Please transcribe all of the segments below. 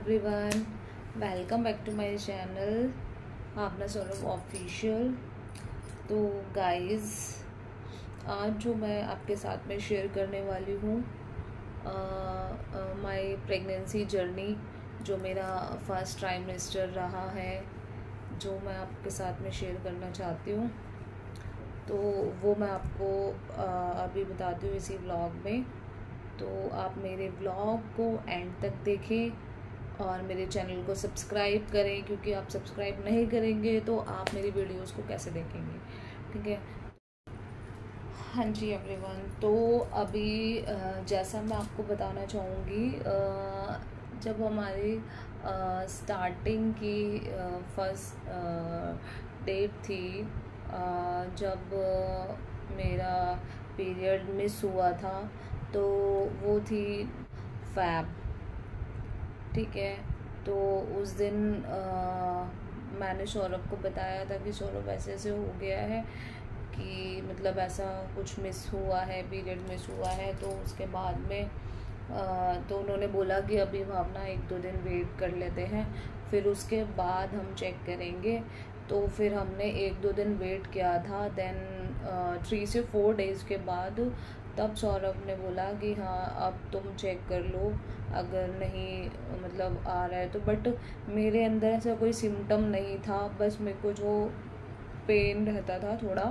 Everyone, welcome back to my channel Apna Saurabh official. तो guys, आज जो मैं आपके साथ में शेयर करने वाली हूँ माय प्रेगनेंसी जर्नी, जो मेरा फर्स्ट ट्राइमेस्टर रहा है, जो मैं आपके साथ में शेयर करना चाहती हूँ। तो वो मैं आपको अभी बताती हूँ इसी व्लॉग में। तो आप मेरे व्लॉग को एंड तक देखें और मेरे चैनल को सब्सक्राइब करें, क्योंकि आप सब्सक्राइब नहीं करेंगे तो आप मेरी वीडियोस को कैसे देखेंगे। ठीक है। हाँ जी एवरीवन, तो अभी जैसा मैं आपको बताना चाहूँगी, जब हमारी स्टार्टिंग की फर्स्ट डेट थी, जब मेरा पीरियड मिस हुआ था, तो वो थी फैब। ठीक है। तो उस दिन मैंने सौरभ को बताया था कि सौरभ ऐसे ऐसे हो गया है, कि मतलब ऐसा कुछ मिस हुआ है, पीरियड मिस हुआ है। तो उसके बाद में तो उन्होंने बोला कि अभी भावना 1-2 दिन वेट कर लेते हैं, फिर उसके बाद हम चेक करेंगे। तो फिर हमने 1-2 दिन वेट किया था। देन 3 से 4 डेज़ के बाद तब सौरभ ने बोला कि हाँ अब तुम चेक कर लो, अगर नहीं मतलब आ रहा है तो। बट मेरे अंदर ऐसा कोई सिम्टम नहीं था, बस मेरे को जो पेन रहता था थोड़ा,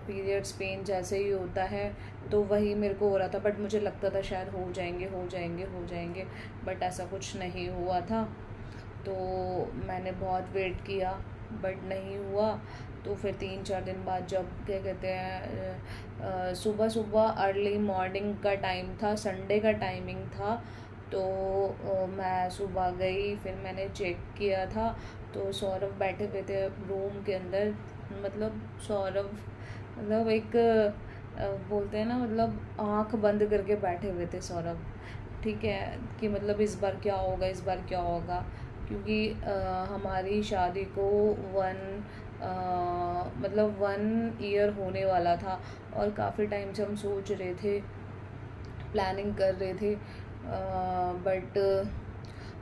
पीरियड्स पेन जैसे ही होता है, तो वही मेरे को हो रहा था। बट मुझे लगता था शायद हो जाएंगे, बट ऐसा कुछ नहीं हुआ था। तो मैंने बहुत वेट किया बट नहीं हुआ। तो फिर 3-4 दिन बाद, जब क्या कहते हैं, सुबह सुबह अर्ली मॉर्निंग का टाइम था, संडे का टाइमिंग था, तो मैं सुबह गई, फिर मैंने चेक किया था। तो सौरभ बैठे हुए थे रूम के अंदर। मतलब सौरभ मतलब एक बोलते हैं ना, मतलब आँख बंद करके बैठे हुए थे सौरभ। ठीक है, कि मतलब इस बार क्या होगा, क्योंकि हमारी शादी को 1 ईयर होने वाला था, और काफ़ी टाइम से हम सोच रहे थे, प्लानिंग कर रहे थे। बट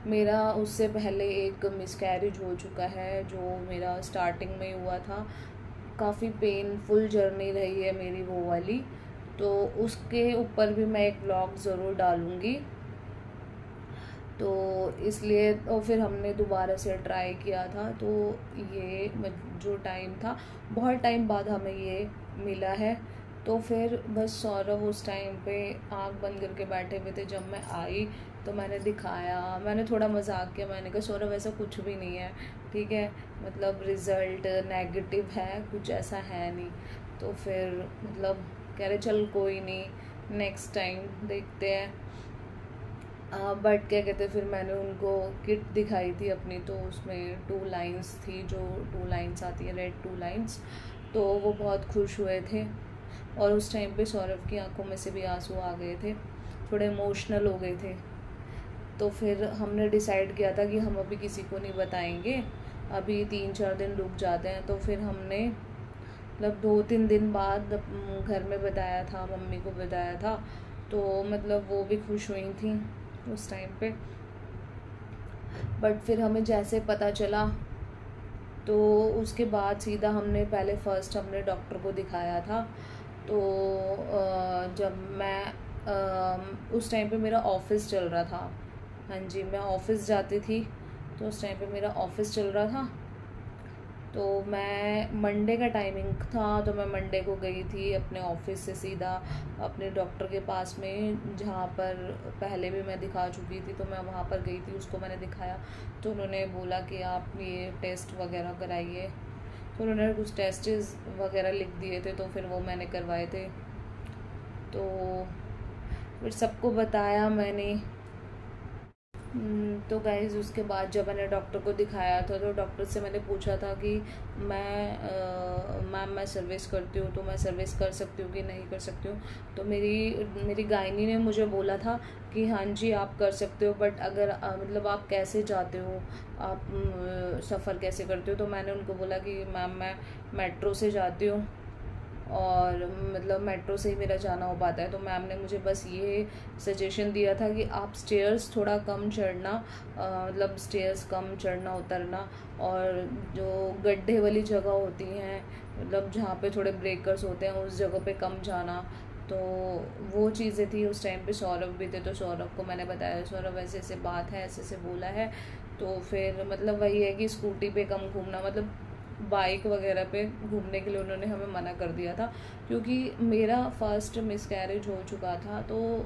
मेरा उससे पहले एक मिसकैरेज हो चुका है, जो मेरा स्टार्टिंग में हुआ था। काफ़ी पेनफुल जर्नी रही है मेरी वो वाली। तो उसके ऊपर भी मैं एक व्लॉग ज़रूर डालूँगी। तो इसलिए और फिर हमने दोबारा से ट्राई किया था। तो ये जो टाइम था, बहुत टाइम बाद हमें ये मिला है। तो फिर बस सौरभ उस टाइम पे आँख बंद करके बैठे हुए थे। जब मैं आई तो मैंने दिखाया, मैंने थोड़ा मजाक किया, मैंने कहा सौरभ ऐसा कुछ भी नहीं है, ठीक है, मतलब रिज़ल्ट नेगेटिव है, कुछ ऐसा है नहीं। तो फिर मतलब कह रहे चल कोई नहीं, नेक्स्ट टाइम देखते हैं। बट क्या कहते, फिर मैंने उनको किट दिखाई थी अपनी, तो उसमें 2 लाइन्स थी, जो 2 लाइन्स आती है, रेड 2 लाइन्स। तो वो बहुत खुश हुए थे, और उस टाइम पे सौरभ की आंखों में से भी आंसू आ गए थे, थोड़े इमोशनल हो गए थे। तो फिर हमने डिसाइड किया था कि हम अभी किसी को नहीं बताएंगे, अभी 3-4 दिन रुक जाते हैं। तो फिर हमने मतलब 2-3 दिन बाद घर में बताया था, मम्मी को बताया था। तो मतलब वो भी खुश हुई थी उस टाइम पे। बट फिर हमें जैसे पता चला, तो उसके बाद सीधा हमने पहले फर्स्ट हमने डॉक्टर को दिखाया था। तो जब मैं उस टाइम पे मेरा ऑफिस चल रहा था। हाँ जी, मैं ऑफिस जाती थी, तो उस टाइम पे मेरा ऑफिस चल रहा था। तो मैं मंडे का टाइमिंग था, तो मैं मंडे को गई थी अपने ऑफिस से सीधा अपने डॉक्टर के पास में, जहाँ पर पहले भी मैं दिखा चुकी थी। तो मैं वहाँ पर गई थी, उसको मैंने दिखाया। तो उन्होंने बोला कि आप ये टेस्ट वगैरह कराइए। तो उन्होंने कुछ टेस्ट वगैरह लिख दिए थे, तो फिर वो मैंने करवाए थे। तो फिर सबको बताया मैंने। तो गाइज़, उसके बाद जब मैंने डॉक्टर को दिखाया था, तो डॉक्टर से मैंने पूछा था कि मैम मैं सर्विस करती हूँ, तो मैं सर्विस कर सकती हूँ कि नहीं कर सकती हूँ। तो मेरी गायनी ने मुझे बोला था कि हाँ जी आप कर सकते हो, बट अगर मतलब आप कैसे जाते हो, आप सफ़र कैसे करते हो। तो मैंने उनको बोला कि मैम मैं मेट्रो से जाती हूँ। और मतलब मेट्रो से ही मेरा जाना हो पाता है। तो मैम ने मुझे बस ये सजेशन दिया था कि आप स्टेयर्स थोड़ा कम चढ़ना, मतलब स्टेयर्स कम चढ़ना उतरना, और जो गड्ढे वाली जगह होती हैं, मतलब जहाँ पे थोड़े ब्रेकर्स होते हैं, उस जगह पे कम जाना। तो वो चीज़ें थी। उस टाइम पे सौरभ भी थे, तो सौरभ को मैंने बताया, सौरभ ऐसे ऐसे बात है, ऐसे ऐसे बोला है। तो फिर मतलब वही है कि स्कूटी पे कम घूमना, मतलब बाइक वगैरह पे घूमने के लिए उन्होंने हमें मना कर दिया था, क्योंकि मेरा फर्स्ट मिसकैरेज हो चुका था। तो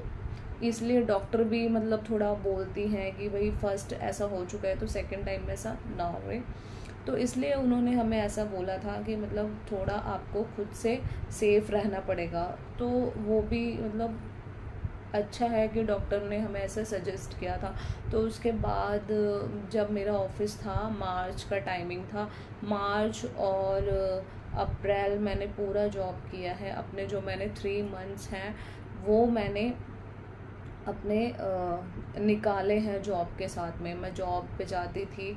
इसलिए डॉक्टर भी मतलब थोड़ा बोलती हैं कि भाई फर्स्ट ऐसा हो चुका है तो सेकंड टाइम में ऐसा ना होए। तो इसलिए उन्होंने हमें ऐसा बोला था कि मतलब थोड़ा आपको खुद से सेफ रहना पड़ेगा। तो वो भी मतलब अच्छा है कि डॉक्टर ने हमें ऐसा सजेस्ट किया था। तो उसके बाद जब मेरा ऑफिस था, मार्च का टाइमिंग था, मार्च और अप्रैल मैंने पूरा जॉब किया है। अपने जो मैंने 3 मंथ्स हैं वो मैंने अपने निकाले हैं जॉब के साथ में। मैं जॉब पे जाती थी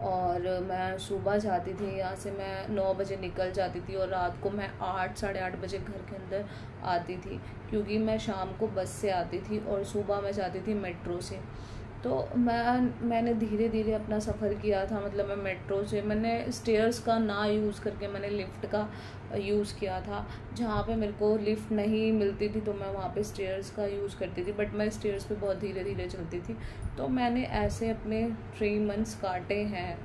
और मैं सुबह जाती थी, यहाँ से मैं 9 बजे निकल जाती थी और रात को मैं 8 साढ़े 8 बजे घर के अंदर आती थी, क्योंकि मैं शाम को बस से आती थी और सुबह मैं जाती थी मेट्रो से। तो मैंने धीरे धीरे अपना सफ़र किया था। मतलब मैं मेट्रो से, मैंने स्टेयर्स का ना यूज़ करके मैंने लिफ्ट का यूज़ किया था। जहाँ पे मेरे को लिफ्ट नहीं मिलती थी तो मैं वहाँ पे स्टेयर्स का यूज़ करती थी, बट मैं स्टेयर्स पे बहुत धीरे धीरे चलती थी। तो मैंने ऐसे अपने 3 मंथ्स काटे हैं,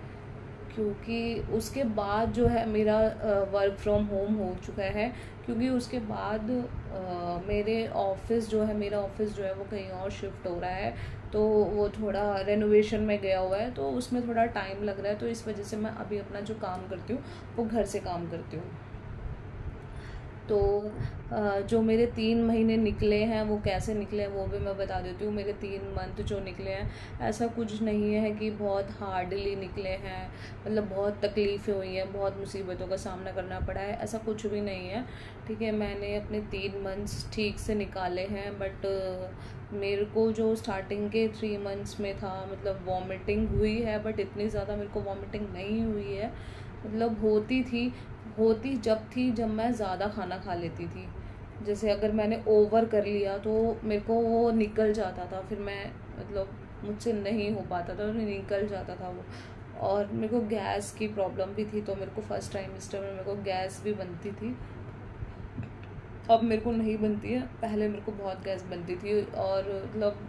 क्योंकि उसके बाद जो है मेरा वर्क फ्रॉम होम हो चुका है। क्योंकि उसके बाद मेरे ऑफिस जो है मेरा ऑफिस जो है वो कहीं और शिफ्ट हो रहा है, तो वो थोड़ा रेनोवेशन में गया हुआ है, तो उसमें थोड़ा टाइम लग रहा है। तो इस वजह से मैं अभी अपना जो काम करती हूँ वो घर से काम करती हूँ। तो जो मेरे 3 महीने निकले हैं वो कैसे निकले हैं वो भी मैं बता देती हूँ। मेरे 3 मंथ जो निकले हैं, ऐसा कुछ नहीं है कि बहुत हार्डली निकले हैं, मतलब बहुत तकलीफ़ें हुई हैं, बहुत मुसीबतों का सामना करना पड़ा है, ऐसा कुछ भी नहीं है। ठीक है, मैंने अपने 3 मंथ्स ठीक से निकाले हैं। बट मेरे को जो स्टार्टिंग के 3 मंथ्स में था, मतलब वॉमिटिंग हुई है, बट इतनी ज़्यादा मेरे को वॉमिटिंग नहीं हुई है। मतलब होती जब मैं ज़्यादा खाना खा लेती थी। जैसे अगर मैंने ओवर कर लिया तो मेरे को वो निकल जाता था, फिर मैं मतलब मुझसे नहीं हो पाता था, निकल जाता था वो। और मेरे को गैस की प्रॉब्लम भी थी, तो मेरे को फर्स्ट टाइमिस्टर में मेरे को गैस भी बनती थी। अब मेरे को नहीं बनती है, पहले मेरे को बहुत गैस बनती थी। और मतलब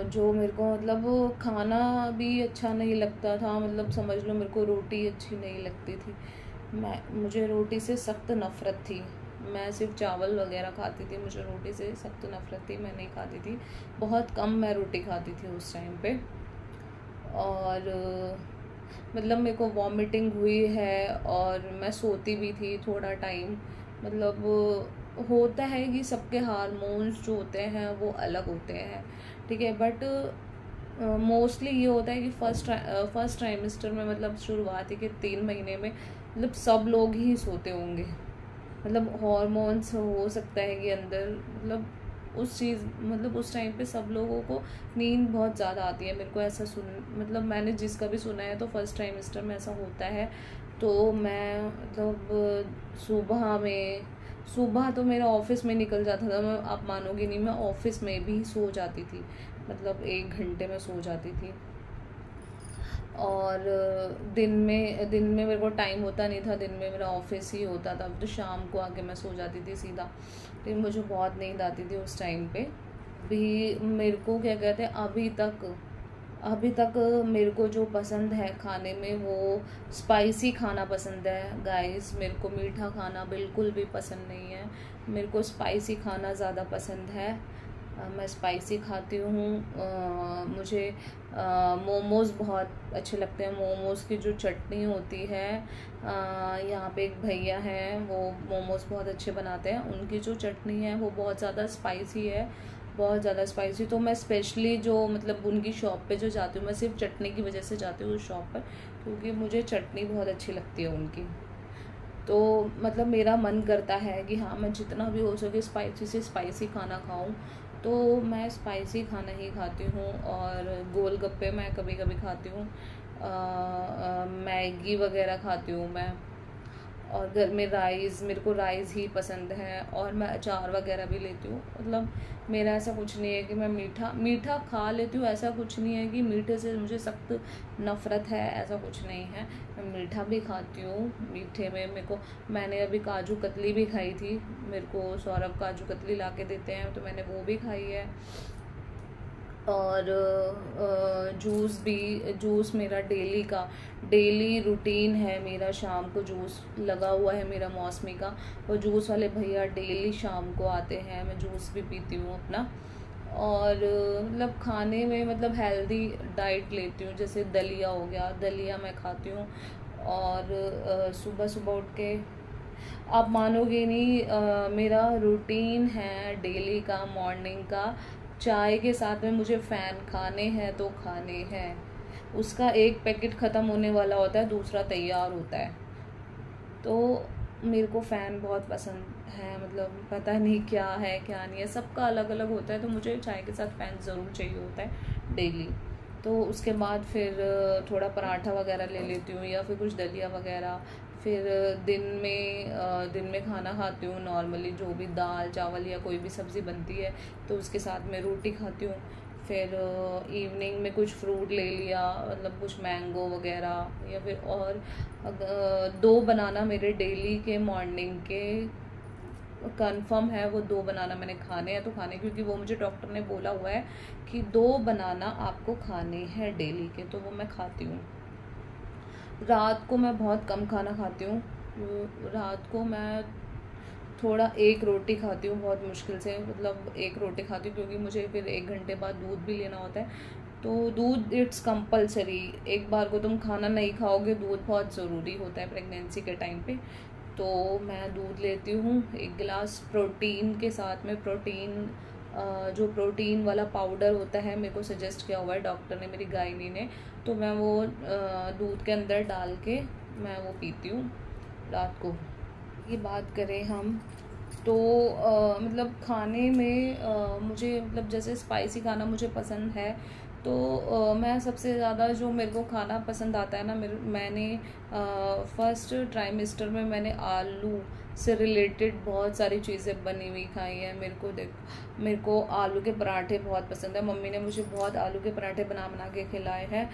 जो मेरे को मतलब खाना भी अच्छा नहीं लगता था, मतलब समझ लो मेरे को रोटी अच्छी नहीं लगती थी। मुझे रोटी से सख्त नफ़रत थी। मैं सिर्फ चावल वगैरह खाती थी, मुझे रोटी से सख्त नफ़रत थी, मैं नहीं खाती थी। बहुत कम मैं रोटी खाती थी उस टाइम पे। और मतलब मेरे को वॉमिटिंग हुई है और मैं सोती भी थी थोड़ा टाइम। मतलब होता है कि सबके हार्मोन्स जो होते हैं वो अलग होते हैं, ठीक है। बट मोस्टली ये होता है कि फर्स्ट ट्राइमेस्टर में, मतलब शुरुआती के 3 महीने में, मतलब सब लोग ही सोते होंगे। मतलब हार्मोन्स हो सकता है कि अंदर, मतलब उस टाइम पे सब लोगों को नींद बहुत ज़्यादा आती है। मेरे को ऐसा मतलब मैंने जिसका भी सुना है तो फर्स्ट ट्राइमेस्टर में ऐसा होता है। तो मैं मतलब सुबह तो मेरा ऑफिस में निकल जाता था। मैं, आप मानोगी नहीं, मैं ऑफिस में भी सो जाती थी, मतलब 1 घंटे में सो जाती थी। और दिन में मेरे को टाइम होता नहीं था, दिन में मेरा ऑफिस ही होता था, तो शाम को आके मैं सो जाती थी सीधा। तो मुझे बहुत नींद आती थी उस टाइम पे भी। मेरे को क्या कहते हैं, अभी तक मेरे को जो पसंद है खाने में वो स्पाइसी खाना पसंद है गाइस। मेरे को मीठा खाना बिल्कुल भी पसंद नहीं है, मेरे को स्पाइसी खाना ज़्यादा पसंद है। मैं स्पाइसी खाती हूँ। मुझे मोमोज़ बहुत अच्छे लगते हैं। मोमोज़ की जो चटनी होती है, यहाँ पे एक भैया हैं, वो मोमोज़ बहुत अच्छे बनाते हैं। उनकी जो चटनी है वो बहुत ज़्यादा स्पाइसी है, बहुत ज़्यादा स्पाइसी। तो मैं स्पेशली जो मतलब उनकी शॉप पे जो जाती हूँ, मैं सिर्फ चटनी की वजह से जाती हूँ उस शॉप पर, क्योंकि मुझे चटनी बहुत अच्छी लगती है उनकी। तो मतलब मेरा मन करता है कि हाँ, मैं जितना भी हो सके स्पाइसी से स्पाइसी खाना खाऊं, तो मैं स्पाइसी खाना ही खाती हूँ। और गोलगप्पे मैं कभी कभी खाती हूँ, मैगी वगैरह खाती हूँ मैं। और घर में राइस, मेरे को राइस ही पसंद है, और मैं अचार वगैरह भी लेती हूँ। मतलब मेरा ऐसा कुछ नहीं है कि मैं मीठा खा लेती हूँ, ऐसा कुछ नहीं है कि मीठे से मुझे सख्त नफ़रत है, ऐसा कुछ नहीं है। मैं मीठा भी खाती हूँ। मीठे में मैंने अभी काजू कतली भी खाई थी। मेरे को सौरभ काजू कतली ला के देते हैं, तो मैंने वो भी खाई है। और जूस मेरा डेली रूटीन है मेरा। शाम को जूस लगा हुआ है मेरा मौसमी का। वो जूस वाले भैया डेली शाम को आते हैं, मैं जूस भी पीती हूँ अपना। और मतलब खाने में मतलब हेल्दी डाइट लेती हूँ, जैसे दलिया हो गया, दलिया मैं खाती हूँ। और सुबह सुबह उठ के, आप मानोगे नहीं, मेरा रूटीन है डेली का मॉर्निंग का, चाय के साथ में मुझे फ़ैन खाने हैं तो खाने हैं। उसका एक पैकेट ख़त्म होने वाला होता है, दूसरा तैयार होता है। तो मेरे को फ़ैन बहुत पसंद है। मतलब पता नहीं क्या है क्या नहीं है, सबका अलग अलग होता है। तो मुझे चाय के साथ फ़ैन ज़रूर चाहिए होता है डेली। तो उसके बाद फिर थोड़ा पराठा वगैरह ले लेती हूँ, या फिर कुछ दलिया वगैरह। फिर दिन में खाना खाती हूँ नॉर्मली, जो भी दाल चावल या कोई भी सब्ज़ी बनती है, तो उसके साथ में रोटी खाती हूँ। फिर इवनिंग में कुछ फ्रूट ले लिया, मतलब कुछ मैंगो वगैरह, या फिर और 2 बनाना मेरे डेली के मॉर्निंग के कंफर्म है। वो 2 बनाना मैंने खाने हैं तो खाने, क्योंकि वो मुझे डॉक्टर ने बोला हुआ है कि 2 बनाना आपको खाने हैं डेली के, तो वो मैं खाती हूँ। रात को मैं बहुत कम खाना खाती हूँ। रात को मैं थोड़ा 1 रोटी खाती हूँ, बहुत मुश्किल से, मतलब 1 रोटी खाती हूँ, क्योंकि मुझे फिर 1 घंटे बाद दूध भी लेना होता है। तो दूध इट्स कंपलसरी, एक बार को तुम खाना नहीं खाओगे, दूध बहुत ज़रूरी होता है प्रेगनेंसी के टाइम पे। तो मैं दूध लेती हूँ 1 गिलास, प्रोटीन के साथ में। जो प्रोटीन वाला पाउडर होता है, मेरे को सजेस्ट किया हुआ है डॉक्टर ने, मेरी गायनी ने, तो मैं वो दूध के अंदर डाल के मैं वो पीती हूँ रात को। ये बात करें हम तो मतलब खाने में मुझे, मतलब जैसे स्पाइसी खाना मुझे पसंद है, तो मैं सबसे ज़्यादा जो मेरे को खाना पसंद आता है ना, मैंने फर्स्ट ट्राइमेस्टर में मैंने आलू से रिलेटेड बहुत सारी चीज़ें बनी हुई खाई हैं। मेरे को आलू के पराठे बहुत पसंद है। मम्मी ने मुझे बहुत आलू के पराठे बना बना के खिलाए हैं।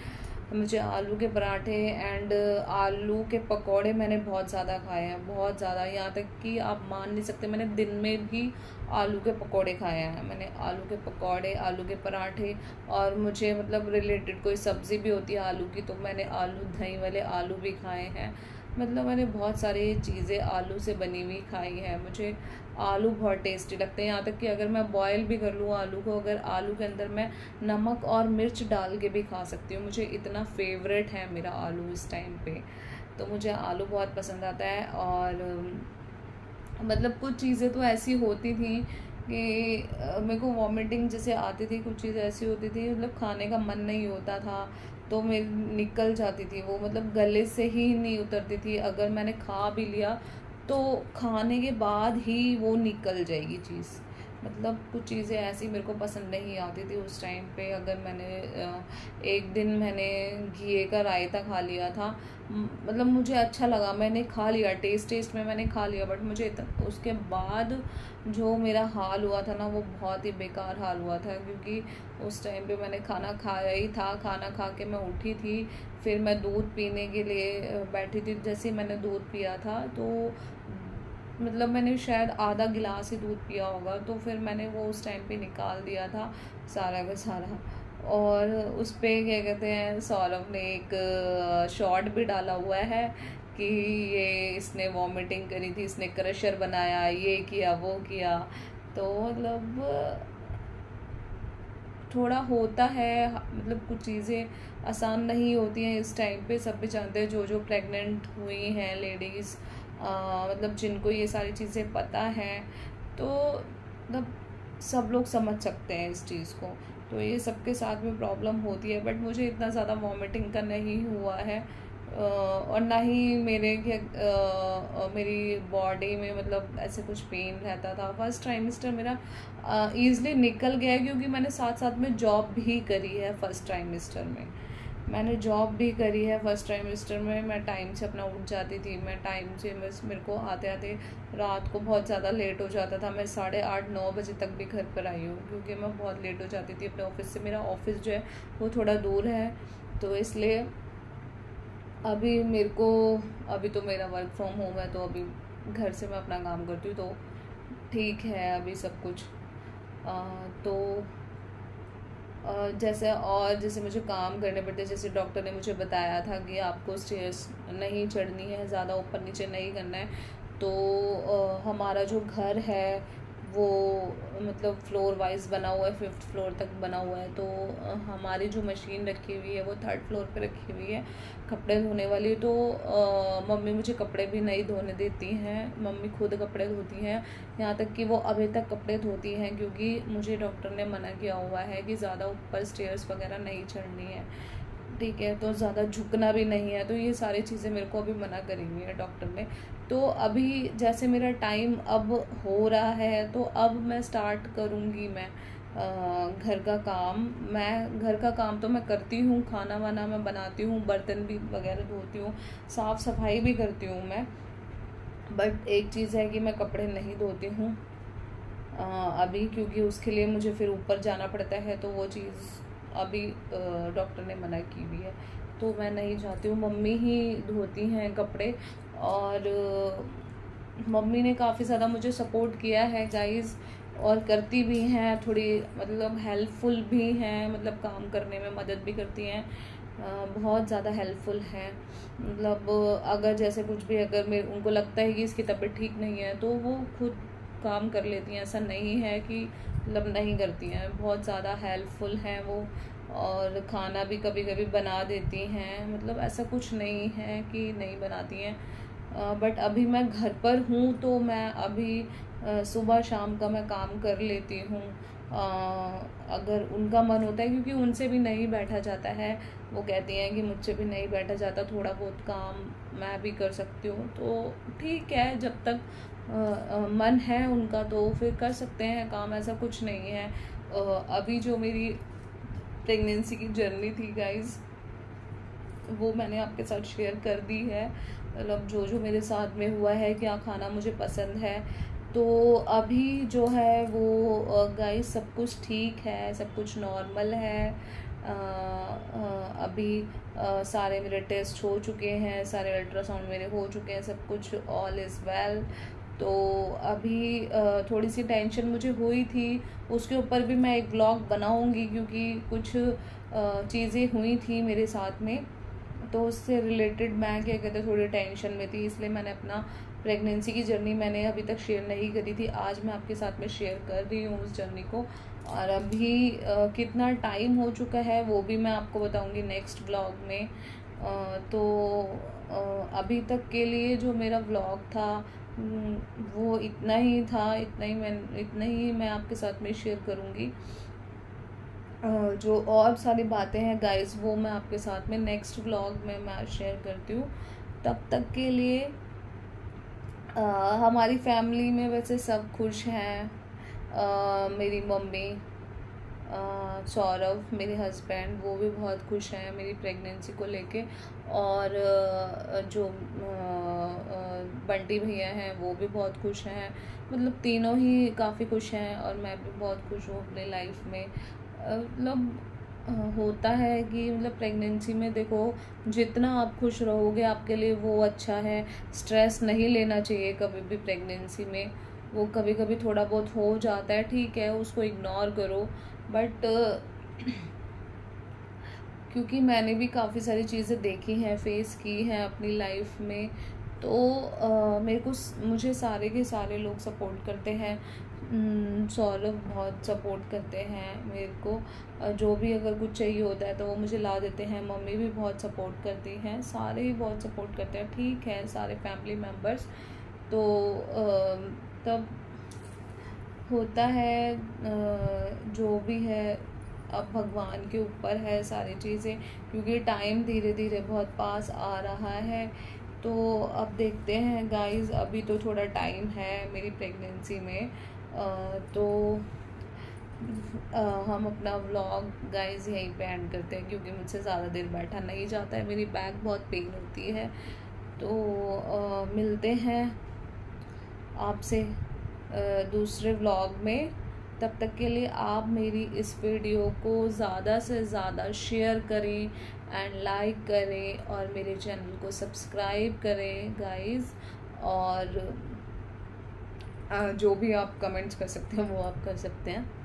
मुझे आलू के पराठे एंड आलू के पकौड़े मैंने बहुत ज़्यादा खाए हैं, बहुत ज़्यादा। यहाँ तक कि आप मान नहीं सकते, मैंने दिन में भी आलू के पकौड़े खाए हैं। मैंने आलू के पकौड़े, आलू के पराठे, और मुझे मतलब रिलेटेड कोई सब्ज़ी भी होती है आलू की, तो मैंने आलू दही वाले आलू भी खाए हैं। मतलब मैंने बहुत सारी चीज़ें आलू से बनी हुई खाई हैं। मुझे आलू बहुत टेस्टी लगते हैं, यहाँ तक कि अगर मैं बॉयल भी कर लूँ आलू को, अगर आलू के अंदर मैं नमक और मिर्च डाल के भी खा सकती हूँ। मुझे इतना फेवरेट है मेरा आलू इस टाइम पे। तो मुझे आलू बहुत पसंद आता है। और मतलब कुछ चीज़ें तो ऐसी होती थी कि मेरे को वॉमिटिंग जैसे आती थी, कुछ चीज़ें ऐसी होती थी, मतलब खाने का मन नहीं होता था, तो मेरी निकल जाती थी वो, मतलब गले से ही नहीं उतरती थी। अगर मैंने खा भी लिया तो खाने के बाद ही वो निकल जाएगी चीज़। मतलब कुछ चीज़ें ऐसी मेरे को पसंद नहीं आती थी उस टाइम पे। अगर मैंने एक दिन मैंने घी का रायता खा लिया था, मतलब मुझे अच्छा लगा, मैंने खा लिया, टेस्ट में मैंने खा लिया, बट मुझे उसके बाद जो मेरा हाल हुआ था ना, वो बहुत ही बेकार हाल हुआ था। क्योंकि उस टाइम पे मैंने खाना खाया ही था, खाना खा के मैं उठी थी, फिर मैं दूध पीने के लिए बैठी थी। जैसे मैंने दूध पिया था तो मतलब मैंने शायद आधा गिलास ही दूध पिया होगा, तो फिर मैंने वो उस टाइम पे निकाल दिया था सारा का सारा। और उस पर क्या कहते हैं, सौरभ ने एक शॉर्ट भी डाला हुआ है कि ये इसने वॉमिटिंग करी थी, इसने क्रशर बनाया, ये किया वो किया। तो मतलब थोड़ा होता है, मतलब कुछ चीज़ें आसान नहीं होती हैं इस टाइम पे। सब भी जानते हैं, जो प्रेग्नेंट हुई हैं लेडीज़, मतलब जिनको ये सारी चीज़ें पता हैं, तो मतलब सब लोग समझ सकते हैं इस चीज़ को। तो ये सबके साथ में प्रॉब्लम होती है, बट मुझे इतना ज़्यादा वॉमिटिंग का नहीं हुआ है। और ना ही मेरी बॉडी में मतलब ऐसे कुछ पेन रहता था। फर्स्ट ट्राइमेस्टर मेरा ईज़िली निकल गया, क्योंकि मैंने साथ साथ में जॉब भी करी है फर्स्ट ट्राइमेस्टर में। मैंने जॉब भी करी है फर्स्ट ट्राइमेस्टर में। मैं टाइम से अपना उठ जाती थी, मैं टाइम से, बस मेरे को आते आते रात को बहुत ज़्यादा लेट हो जाता था। मैं 8:30-9 बजे तक भी घर पर आई हूँ क्योंकि मैं बहुत लेट हो जाती थी अपने ऑफिस से। मेरा ऑफिस जो है वो थोड़ा दूर है, तो इसलिए अभी मेरे को, अभी तो मेरा वर्क फ्रॉम होम है, तो अभी घर से मैं अपना काम करती हूँ, तो ठीक है अभी सब कुछ। तो जैसे मुझे काम करने पड़ते हैं, जैसे डॉक्टर ने मुझे बताया था कि आपको स्टेयर्स नहीं चढ़नी है, ज़्यादा ऊपर नीचे नहीं करना है। तो हमारा जो घर है वो मतलब फ्लोर वाइज बना हुआ है, 5th फ्लोर तक बना हुआ है। तो हमारी जो मशीन रखी हुई है वो 3rd फ्लोर पे रखी हुई है कपड़े धोने वाली। तो मम्मी मुझे कपड़े भी नहीं धोने देती हैं, मम्मी खुद कपड़े धोती हैं। यहाँ तक कि वो अभी तक कपड़े धोती हैं क्योंकि मुझे डॉक्टर ने मना किया हुआ है कि ज़्यादा ऊपर स्टेयर्स वगैरह नहीं चढ़नी है, ठीक है, तो ज़्यादा झुकना भी नहीं है। तो ये सारी चीज़ें मेरे को अभी मना करी हुई है डॉक्टर ने। तो अभी जैसे मेरा टाइम अब हो रहा है, तो अब मैं स्टार्ट करूँगी मैं घर का काम। मैं घर का काम तो मैं करती हूँ, खाना वाना मैं बनाती हूँ, बर्तन भी वगैरह धोती हूँ, साफ़ सफाई भी करती हूँ मैं। बट एक चीज़ है कि मैं कपड़े नहीं धोती हूँ अभी, क्योंकि उसके लिए मुझे फिर ऊपर जाना पड़ता है, तो वो चीज़ अभी डॉक्टर ने मना की हुई है, तो मैं नहीं जाती हूँ। मम्मी ही धोती हैं कपड़े, और मम्मी ने काफ़ी ज़्यादा मुझे सपोर्ट किया है गाइज़, और करती भी हैं, थोड़ी मतलब हेल्पफुल भी हैं, मतलब काम करने में मदद भी करती हैं, बहुत ज़्यादा हेल्पफुल हैं। मतलब अगर जैसे कुछ भी, अगर मेरे उनको लगता है कि इसकी तबीयत ठीक नहीं है, तो वो खुद काम कर लेती हैं, ऐसा नहीं है कि मतलब नहीं करती हैं, बहुत ज़्यादा हेल्पफुल हैं वो। और खाना भी कभी कभी बना देती हैं, मतलब ऐसा कुछ नहीं है कि नहीं बनाती हैं। बट अभी मैं घर पर हूँ, तो मैं अभी सुबह शाम का मैं काम कर लेती हूँ अगर उनका मन होता है, क्योंकि उनसे भी नहीं बैठा जाता है। वो कहती हैं कि मुझसे भी नहीं बैठा जाता, थोड़ा बहुत काम मैं भी कर सकती हूँ, तो ठीक है, जब तक मन है उनका तो फिर कर सकते हैं काम, ऐसा कुछ नहीं है। अभी जो मेरी प्रेगनेंसी की जर्नी थी गाइज़, वो मैंने आपके साथ शेयर कर दी है, मतलब जो जो मेरे साथ में हुआ है, क्या खाना मुझे पसंद है। तो अभी जो है वो गाइस सब कुछ ठीक है, सब कुछ नॉर्मल है। अभी सारे मेरे टेस्ट हो चुके हैं, सारे अल्ट्रासाउंड मेरे हो चुके हैं, सब कुछ ऑल इज़ वेल। तो अभी थोड़ी सी टेंशन मुझे हुई थी, उसके ऊपर भी मैं एक व्लॉग बनाऊंगी, क्योंकि कुछ चीज़ें हुई थी मेरे साथ में, तो उससे रिलेटेड मैं क्या कहते हैं थोड़ी टेंशन में थी, इसलिए मैंने अपना प्रेगनेंसी की जर्नी मैंने अभी तक शेयर नहीं करी थी। आज मैं आपके साथ में शेयर कर रही हूँ उस जर्नी को, और अभी कितना टाइम हो चुका है वो भी मैं आपको बताऊँगी नेक्स्ट व्लॉग में। तो अभी तक के लिए जो मेरा व्लॉग था वो इतना ही था, इतना ही मैं आपके साथ में शेयर करूँगी। जो और सारी बातें हैं गाइस, वो मैं आपके साथ में नेक्स्ट व्लॉग में मैं शेयर करती हूँ। तब तक के लिए हमारी फैमिली में वैसे सब खुश हैं। मेरी मम्मी, सौरभ मेरे हस्बैंड, वो भी बहुत खुश हैं मेरी प्रेगनेंसी को लेके, और जो बंटी भैया हैं वो भी बहुत खुश हैं, मतलब तीनों ही काफ़ी खुश हैं, और मैं भी बहुत खुश हूँ अपने लाइफ में। मतलब होता है कि मतलब प्रेगनेंसी में देखो, जितना आप खुश रहोगे आपके लिए वो अच्छा है। स्ट्रेस नहीं लेना चाहिए कभी भी प्रेगनेंसी में, वो कभी कभी थोड़ा बहुत हो जाता है, ठीक है, उसको इग्नोर करो। बट क्योंकि मैंने भी काफ़ी सारी चीज़ें देखी हैं, फेस की हैं अपनी लाइफ में, तो मुझे सारे के सारे लोग सपोर्ट करते हैं। सौरभ बहुत सपोर्ट करते हैं मेरे को, जो भी अगर कुछ चाहिए होता है तो वो मुझे ला देते हैं। मम्मी भी बहुत सपोर्ट करती हैं, सारे ही बहुत सपोर्ट करते हैं, ठीक है, सारे फैमिली मेम्बर्स। तो तब होता है जो भी है, अब भगवान के ऊपर है सारी चीज़ें, क्योंकि टाइम धीरे धीरे बहुत पास आ रहा है। तो अब देखते हैं गाइस, अभी तो थोड़ा टाइम है मेरी प्रेगनेंसी में, तो हम अपना व्लॉग गाइस यहीं पे एंड करते हैं, क्योंकि मुझसे ज़्यादा देर बैठा नहीं जाता है, मेरी बैक बहुत पेन होती है। तो मिलते हैं आपसे दूसरे व्लॉग में। तब तक के लिए आप मेरी इस वीडियो को ज़्यादा से ज़्यादा शेयर करें एंड लाइक करें, और मेरे चैनल को सब्सक्राइब करें गाइस। और जो भी आप कमेंट्स कर सकते हैं वो आप कर सकते हैं।